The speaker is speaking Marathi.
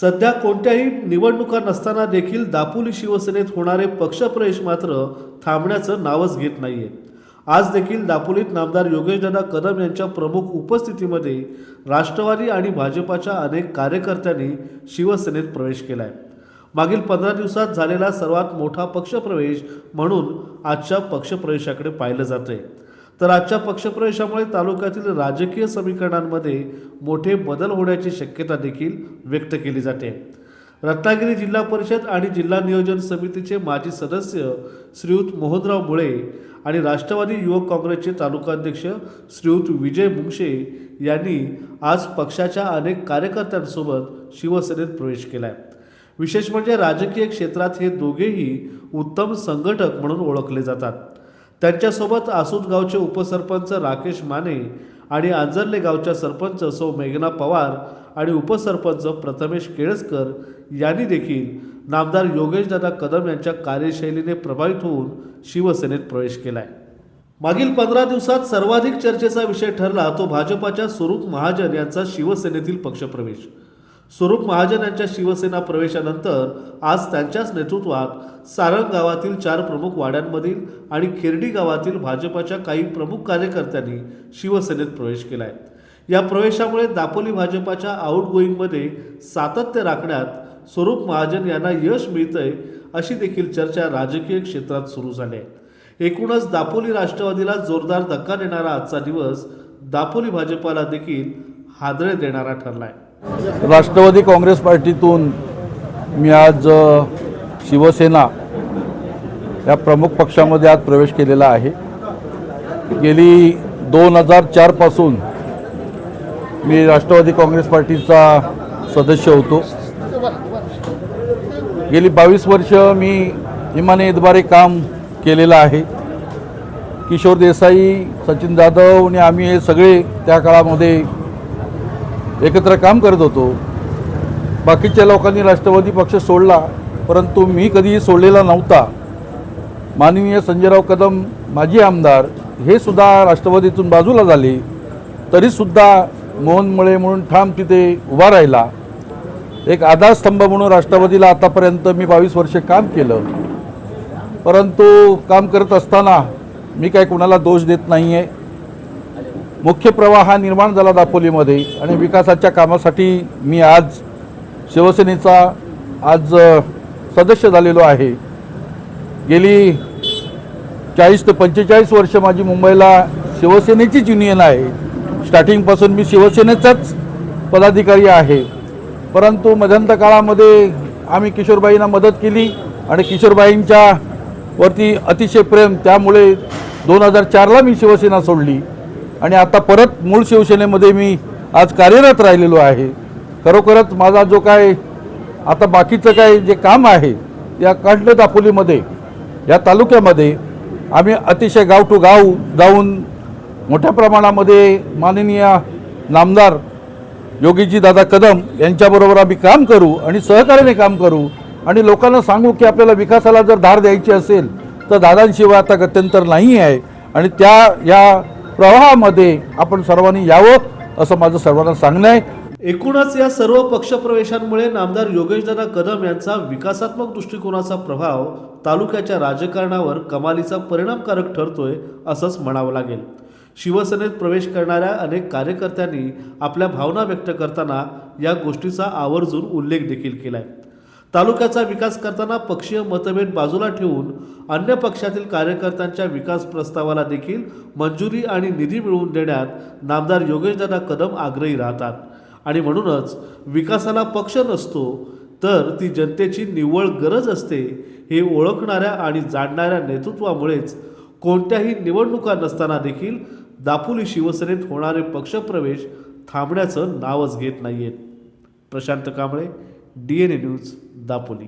सध्या कोणत्याही निवडणुका नसताना देखील दापोली शिवसेनेत होणारे पक्षप्रवेश मात्र थांबण्याचं नावच घेत नाहीये। आज देखील दापोलीत नामदार योगेशदादा कदम यांच्या प्रमुख उपस्थितीमध्ये राष्ट्रवादी आणि भाजपाच्या अनेक कार्यकर्त्यांनी शिवसेनेत प्रवेश केलाय। मागील 15 दिवसात झालेला सर्वात मोठा पक्षप्रवेश म्हणून आजच्या पक्षप्रवेशाकडे पाहिलं जातंय। तर आजच्या पक्षप्रवेशामुळे तालुक्यातील राजकीय समीकरणांमध्ये मोठे बदल होण्याची शक्यता देखील व्यक्त केली जाते। रत्नागिरी जिल्हा परिषद आणि जिल्हा नियोजन समितीचे माजी सदस्य श्रीयुत मोहनराव मुळे आणि राष्ट्रवादी युवक काँग्रेसचे तालुकाध्यक्ष श्रीयुत विजय मुंगशे यांनी आज पक्षाच्या अनेक कार्यकर्त्यांसोबत शिवसेनेत प्रवेश केलाय। विशेष म्हणजे राजकीय क्षेत्रात हे दोघेही उत्तम संघटक म्हणून ओळखले जातात। त्यांच्यासोबत आसूद गावचे उपसरपंच राकेश माने आणि आंजर्ले गावच्या सरपंच सौ मेघना पवार आणि उपसरपंच प्रथमेश केळसकर यांनी देखील नामदार योगेशदादा कदम यांच्या कार्यशैलीने प्रभावित होऊन शिवसेनेत प्रवेश केलाय। मागील 15 दिवसात सर्वाधिक चर्चेचा विषय ठरला तो भाजपाच्या स्वरूप महाजन यांचा शिवसेनेतील पक्षप्रवेश। स्वरूप महाजन यांच्या शिवसेना प्रवेशानंतर आज त्यांच्याच नेतृत्वात सारंग गावातील 4 प्रमुख वाड्यांमधील आणि खेर्डी गावातील भाजपाच्या काही प्रमुख कार्यकर्त्यांनी शिवसेनेत प्रवेश केलाय। या प्रवेशामुळे दापोली भाजपाच्या आउटगोईंगमध्ये सातत्य राखण्यात स्वरूप महाजन यांना यश मिळतंय अशी देखील चर्चा राजकीय क्षेत्रात सुरू झाली आहे। एकूणच दापोली राष्ट्रवादीला जोरदार धक्का देणारा आजचा दिवस दापोली भाजपाला देखील हादरे देणारा ठरलाय। राष्ट्रवादी काँग्रेस पार्टीतून मी आज शिवसेना या प्रमुख पक्षामध्ये आज प्रवेश केलेला आहे। गेली 2004 पासून मी राष्ट्रवादी काँग्रेस पार्टीचा सदस्य होतो। गेली 22 वर्ष मी इमानेद्वारे काम केलेलं आहे। किशोर देसाई, सचिन जाधव आणि आम्ही हे सगळे त्या काळामध्ये एकत्र काम करत होतो। बाकीच्या लोकांनी राष्ट्रवादी पक्ष सोडला, परंतु मी कधीही सोडलेला नव्हता। माननीय संजयराव कदम माजी आमदार हे सुद्धा राष्ट्रवादीतून बाजूला झाले, तरीसुद्धा मोहन मुळे म्हणून ठाम तिथे उभा राहिला। एक आधारस्तंभ म्हणून राष्ट्रवादीला आतापर्यंत मी 22 वर्षे काम केलं। परंतु काम करत असताना मी काय कुणाला दोष देत नाही आहे। मुख्य प्रवाह हा निर्माण झाला दापोलीमध्ये आणि विकासाच्या कामासाठी मी आज शिवसेनेचा सदस्य झालेलो आहे। गेली 40 ते 45 वर्ष माझी मुंबईला शिवसेनेचीच युनियन आहे। स्टार्टिंगपासून मी शिवसेनेचाच पदाधिकारी आहे। परंतु मध्यंतर काळामध्ये आम्ही किशोरबाईंना मदत केली आणि किशोरबाईंच्या वरती अतिशय प्रेम, त्यामुळे 2004ला मी शिवसेना सोडली आणि आता परत मूळ शिवसेनेमध्ये मी आज कार्यरत राहिलेलो आहे। खरोखरच माझा जो काय आता बाकीचं काय जे काम आहे या कांडले दापोलीमध्ये या तालुक्यामध्ये आम्ही अतिशय गाव टू गाव जाऊन मोठ्या प्रमाणामध्ये माननीय नामदार योगीजी दादा कदम यांच्याबरोबर आम्ही काम करू आणि सहकार्याने काम करू आणि लोकांना सांगू की आपल्याला विकासाला जर धार द्यायची असेल तर दादांशिवाय आता गत्यंतर नाही आहे आणि या प्रवाहामध्ये आपण सर्वांनी यावं असं माझं सर्वांना सांगणं आहे। एकूणच या सर्व पक्षप्रवेशांमुळे नामदार योगेशदादा कदम यांचा विकासात्मक दृष्टिकोनाचा प्रभाव तालुक्याच्या राजकारणावर कमालीचा परिणामकारक ठरतोय असंच म्हणावं लागेल। शिवसेनेत प्रवेश करणाऱ्या अनेक कार्यकर्त्यांनी आपल्या भावना व्यक्त करताना या गोष्टीचा आवर्जून उल्लेख देखील केलाय। तालुक्याचा विकास करताना पक्षीय मतभेद बाजूला ठेवून अन्य पक्षातील कार्यकर्त्यांच्या विकास प्रस्तावाला देखील मंजुरी आणि निधी मिळवून देण्यात नामदार योगेशदादा कदम आग्रही राहतात आणि म्हणूनच विकासाला पक्ष नसतो तर ती जनतेची निव्वळ गरज असते हे ओळखणाऱ्या आणि जाणणाऱ्या नेतृत्वामुळेच कोणत्याही निवडणुका नसताना देखील दापोली शिवसेनेत होणारे पक्षप्रवेश थांबण्याचं नावच घेत नाहीयेत। Prashant Kamble, DNA news, Dapoli.